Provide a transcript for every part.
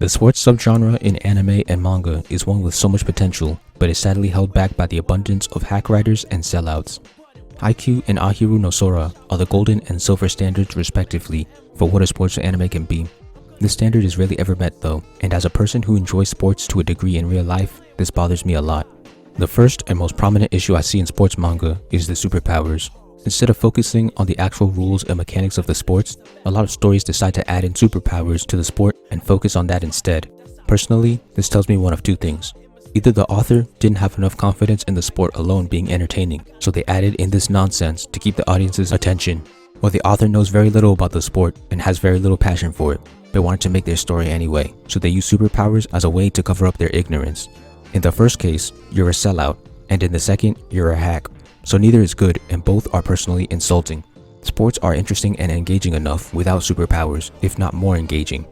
The sports subgenre in anime and manga is one with so much potential, but is sadly held back by the abundance of hack writers and sellouts. Haikyuu and Ahiru no Sora are the golden and silver standards respectively for what a sports anime can be. This standard is rarely ever met though, and as a person who enjoys sports to a degree in real life, this bothers me a lot. The first and most prominent issue I see in sports manga is the superpowers. Instead of focusing on the actual rules and mechanics of the sports, a lot of stories decide to add in superpowers to the sport and focus on that instead. Personally, this tells me one of two things. Either the author didn't have enough confidence in the sport alone being entertaining, so they added in this nonsense to keep the audience's attention, or the author knows very little about the sport and has very little passion for it, but wanted to make their story anyway, so they use superpowers as a way to cover up their ignorance. In the first case, you're a sellout, and in the second, you're a hack. So neither is good and both are personally insulting. Sports are interesting and engaging enough without superpowers, if not more engaging.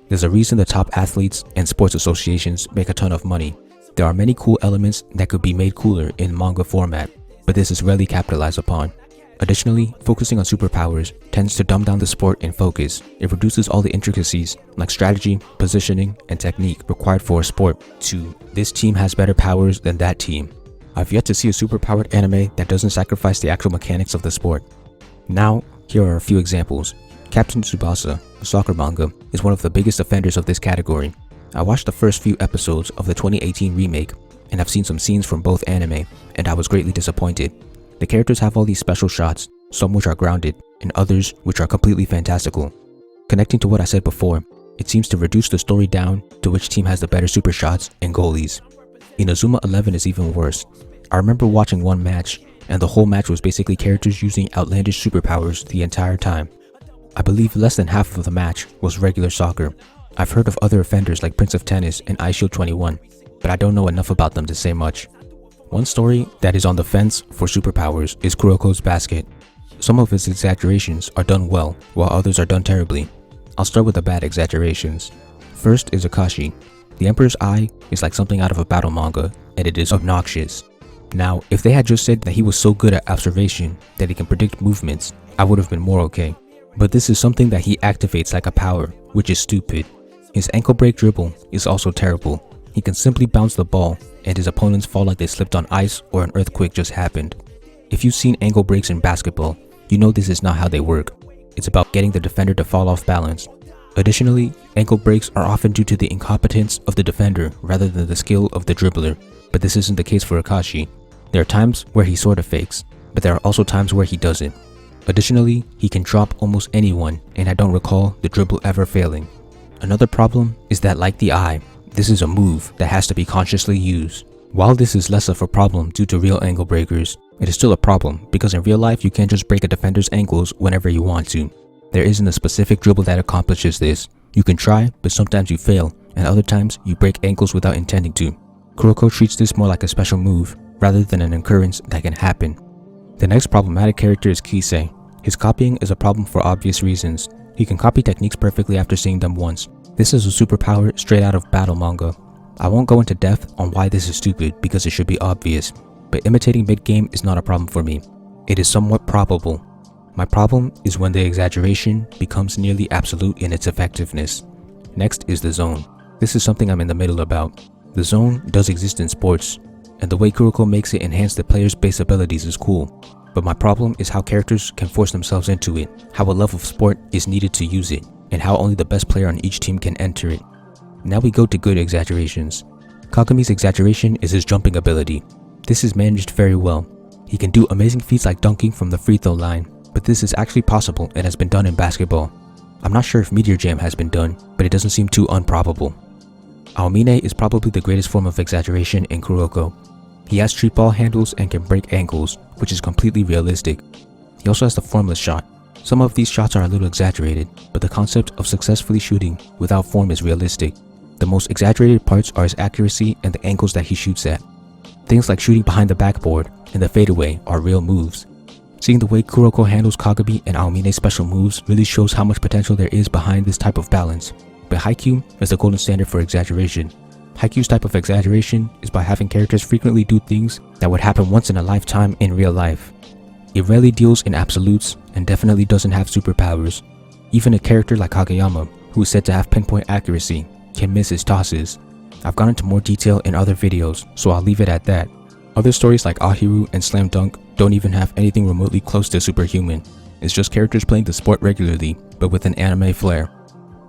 There's a reason the top athletes and sports associations make a ton of money. There are many cool elements that could be made cooler in manga format, but this is rarely capitalized upon. Additionally, focusing on superpowers tends to dumb down the sport in focus. It reduces all the intricacies like strategy, positioning, and technique required for a sport to this team has better powers than that team. I've yet to see a superpowered anime that doesn't sacrifice the actual mechanics of the sport. Now, here are a few examples. Captain Tsubasa, a soccer manga, is one of the biggest offenders of this category. I watched the first few episodes of the 2018 remake, and I've seen some scenes from both anime, and I was greatly disappointed. The characters have all these special shots, some which are grounded, and others which are completely fantastical. Connecting to what I said before, it seems to reduce the story down to which team has the better super shots and goalies. Inazuma 11 is even worse. I remember watching one match, and the whole match was basically characters using outlandish superpowers the entire time. I believe less than half of the match was regular soccer. I've heard of other offenders like Prince of Tennis and iShield 21, but I don't know enough about them to say much. One story that is on the fence for superpowers is Kuroko's Basket. Some of its exaggerations are done well, while others are done terribly. I'll start with the bad exaggerations. First is Akashi. The Emperor's Eye is like something out of a battle manga, and it is obnoxious. Now, if they had just said that he was so good at observation that he can predict movements, I would have been more okay. But this is something that he activates like a power, which is stupid. His ankle break dribble is also terrible. He can simply bounce the ball, and his opponents fall like they slipped on ice or an earthquake just happened. If you've seen ankle breaks in basketball, you know this is not how they work. It's about getting the defender to fall off balance. Additionally, ankle breaks are often due to the incompetence of the defender rather than the skill of the dribbler. But this isn't the case for Akashi. There are times where he sorta fakes, but there are also times where he doesn't. Additionally, he can drop almost anyone, and I don't recall the dribble ever failing. Another problem is that like the eye, this is a move that has to be consciously used. While this is less of a problem due to real ankle breakers, it is still a problem because in real life you can't just break a defender's ankles whenever you want to. There isn't a specific dribble that accomplishes this. You can try, but sometimes you fail, and other times you break ankles without intending to. Kuroko treats this more like a special move, rather than an occurrence that can happen. The next problematic character is Kisei. His copying is a problem for obvious reasons. He can copy techniques perfectly after seeing them once. This is a superpower straight out of battle manga. I won't go into depth on why this is stupid because it should be obvious, but imitating mid-game is not a problem for me. It is somewhat probable. My problem is when the exaggeration becomes nearly absolute in its effectiveness. Next is the zone. This is something I'm in the middle about. The zone does exist in sports, and the way Kuroko makes it enhance the player's base abilities is cool. But my problem is how characters can force themselves into it, how a love of sport is needed to use it, and how only the best player on each team can enter it. Now we go to good exaggerations. Kagami's exaggeration is his jumping ability. This is managed very well. He can do amazing feats like dunking from the free throw line, but this is actually possible and has been done in basketball. I'm not sure if Meteor Jam has been done, but it doesn't seem too improbable. Aomine is probably the greatest form of exaggeration in Kuroko. He has street ball handles and can break ankles, which is completely realistic. He also has the formless shot. Some of these shots are a little exaggerated, but the concept of successfully shooting without form is realistic. The most exaggerated parts are his accuracy and the angles that he shoots at. Things like shooting behind the backboard and the fadeaway are real moves. Seeing the way Kuroko handles Kagami and Aomine's special moves really shows how much potential there is behind this type of balance. But Haikyuu is the golden standard for exaggeration. Haikyuu's type of exaggeration is by having characters frequently do things that would happen once in a lifetime in real life. It rarely deals in absolutes and definitely doesn't have superpowers. Even a character like Kageyama, who is said to have pinpoint accuracy, can miss his tosses. I've gone into more detail in other videos, so I'll leave it at that. Other stories like Ahiru and Slam Dunk don't even have anything remotely close to superhuman. It's just characters playing the sport regularly, but with an anime flair.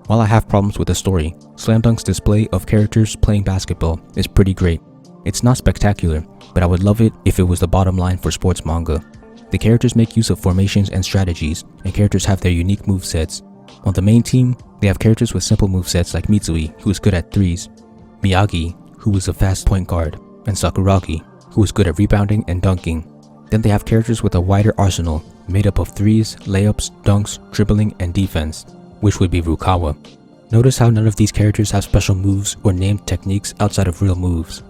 While I have problems with the story, Slam Dunk's display of characters playing basketball is pretty great. It's not spectacular, but I would love it if it was the bottom line for sports manga. The characters make use of formations and strategies, and characters have their unique movesets. On the main team, they have characters with simple movesets like Mitsui, who is good at threes, Miyagi, who is a fast point guard, and Sakuragi, who is good at rebounding and dunking. Then they have characters with a wider arsenal, made up of threes, layups, dunks, dribbling, and defense, which would be Rukawa. Notice how none of these characters have special moves or named techniques outside of real moves.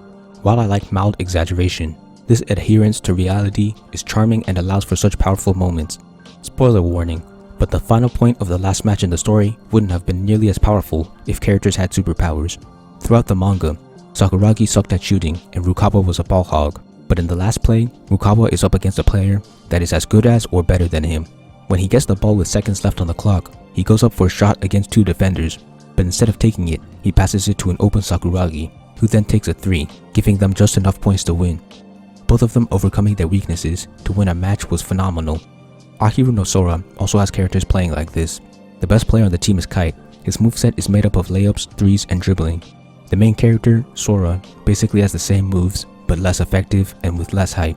While I like mild exaggeration, this adherence to reality is charming and allows for such powerful moments. Spoiler warning, but the final point of the last match in the story wouldn't have been nearly as powerful if characters had superpowers. Throughout the manga, Sakuragi sucked at shooting and Rukawa was a ball hog, but in the last play, Rukawa is up against a player that is as good as or better than him. When he gets the ball with seconds left on the clock, he goes up for a shot against two defenders, but instead of taking it, he passes it to an open Sakuragi, who then takes a three, giving them just enough points to win. Both of them overcoming their weaknesses to win a match was phenomenal. Ahiru no Sora also has characters playing like this. The best player on the team is Kite. His moveset is made up of layups, threes, and dribbling. The main character, Sora, basically has the same moves, but less effective and with less height.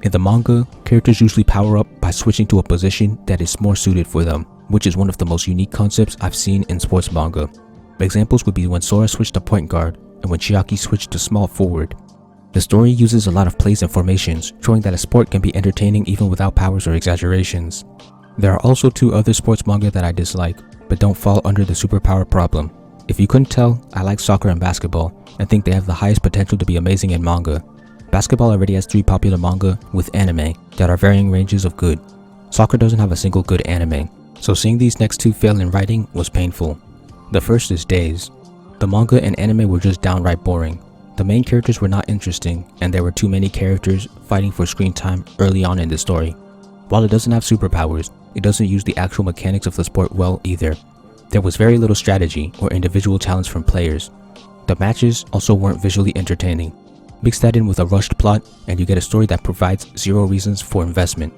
In the manga, characters usually power up by switching to a position that is more suited for them, which is one of the most unique concepts I've seen in sports manga. Examples would be when Sora switched to point guard and when Chiaki switched to small forward. The story uses a lot of plays and formations, showing that a sport can be entertaining even without powers or exaggerations. There are also two other sports manga that I dislike, but don't fall under the superpower problem. If you couldn't tell, I like soccer and basketball, and think they have the highest potential to be amazing in manga. Basketball already has 3 popular manga with anime that are varying ranges of good. Soccer doesn't have a single good anime, so seeing these next 2 fail in writing was painful. The first is Days. The manga and anime were just downright boring. The main characters were not interesting, and there were too many characters fighting for screen time early on in the story. While it doesn't have superpowers, it doesn't use the actual mechanics of the sport well either. There was very little strategy or individual talents from players. The matches also weren't visually entertaining. Mix that in with a rushed plot, and you get a story that provides 0 reasons for investment.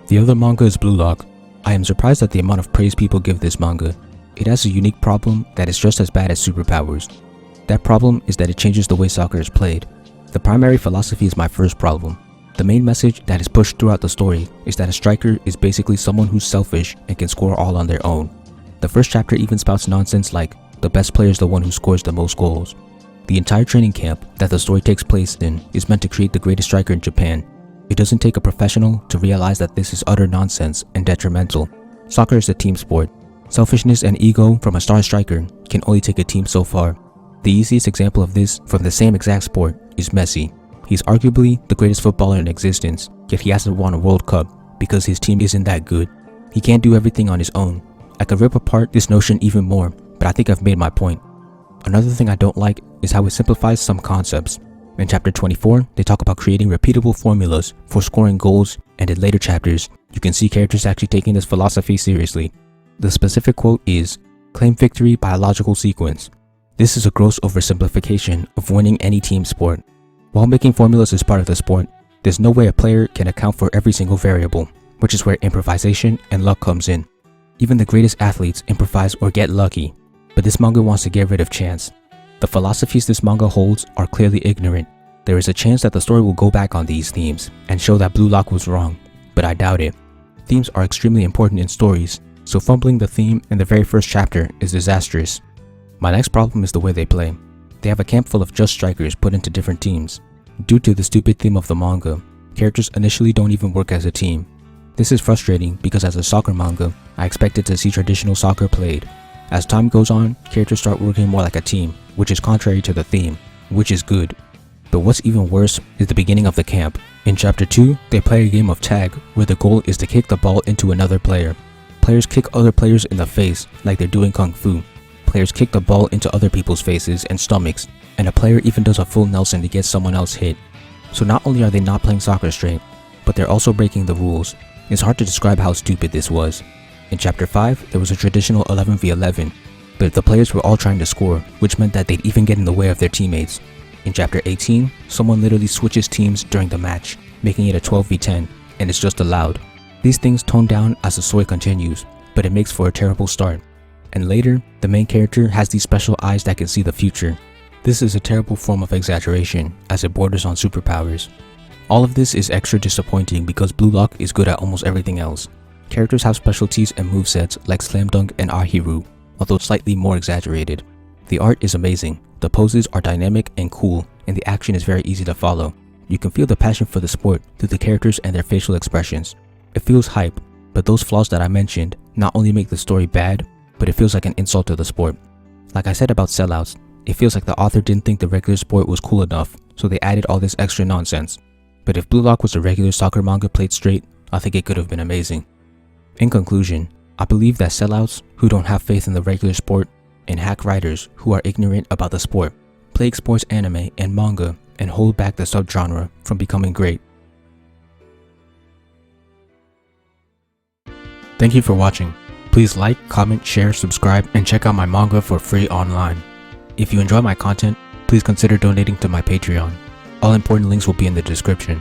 The other manga is Blue Lock. I am surprised at the amount of praise people give this manga. It has a unique problem that is just as bad as superpowers. That problem is that it changes the way soccer is played. The primary philosophy is my first problem. The main message that is pushed throughout the story is that a striker is basically someone who's selfish and can score all on their own. The first chapter even spouts nonsense like, the best player is the one who scores the most goals. The entire training camp that the story takes place in is meant to create the greatest striker in Japan. It doesn't take a professional to realize that this is utter nonsense and detrimental. Soccer is a team sport. Selfishness and ego from a star striker can only take a team so far. The easiest example of this from the same exact sport is Messi. He's arguably the greatest footballer in existence, yet he hasn't won a World Cup because his team isn't that good. He can't do everything on his own. I could rip apart this notion even more, but I think I've made my point. Another thing I don't like is how it simplifies some concepts. In chapter 24, they talk about creating repeatable formulas for scoring goals, and in later chapters, you can see characters actually taking this philosophy seriously. The specific quote is, "Claim victory by a logical sequence." This is a gross oversimplification of winning any team sport. While making formulas is part of the sport, there's no way a player can account for every single variable, which is where improvisation and luck comes in. Even the greatest athletes improvise or get lucky, but this manga wants to get rid of chance. The philosophies this manga holds are clearly ignorant. There is a chance that the story will go back on these themes and show that Blue Lock was wrong, but I doubt it. Themes are extremely important in stories, so fumbling the theme in the very first chapter is disastrous. My next problem is the way they play. They have a camp full of just strikers put into different teams. Due to the stupid theme of the manga, characters initially don't even work as a team. This is frustrating because as a soccer manga, I expected to see traditional soccer played. As time goes on, characters start working more like a team, which is contrary to the theme, which is good. But what's even worse is the beginning of the camp. In chapter 2, they play a game of tag where the goal is to kick the ball into another player. Players kick other players in the face like they're doing kung fu. Players kick the ball into other people's faces and stomachs, and a player even does a full Nelson to get someone else hit. So not only are they not playing soccer straight, but they're also breaking the rules. It's hard to describe how stupid this was. In chapter 5, there was a traditional 11v11. but the players were all trying to score, which meant that they'd even get in the way of their teammates. In Chapter 18, someone literally switches teams during the match, making it a 12v10, and it's just allowed. These things tone down as the story continues, but it makes for a terrible start. And later, the main character has these special eyes that can see the future. This is a terrible form of exaggeration, as it borders on superpowers. All of this is extra disappointing because Blue Lock is good at almost everything else. Characters have specialties and movesets like Slam Dunk and Ahiru, although slightly more exaggerated. The art is amazing, the poses are dynamic and cool, and the action is very easy to follow. You can feel the passion for the sport through the characters and their facial expressions. It feels hype, but those flaws that I mentioned not only make the story bad, but it feels like an insult to the sport. Like I said about Sellouts, it feels like the author didn't think the regular sport was cool enough, so they added all this extra nonsense. But if Blue Lock was a regular soccer manga played straight, I think it could have been amazing. In conclusion, I believe that sellouts who don't have faith in the regular sport and hack writers who are ignorant about the sport plague sports anime and manga and hold back the subgenre from becoming great. Thank you for watching. Please like, comment, share, subscribe, and check out my manga for free online. If you enjoy my content, please consider donating to my Patreon. All important links will be in the description.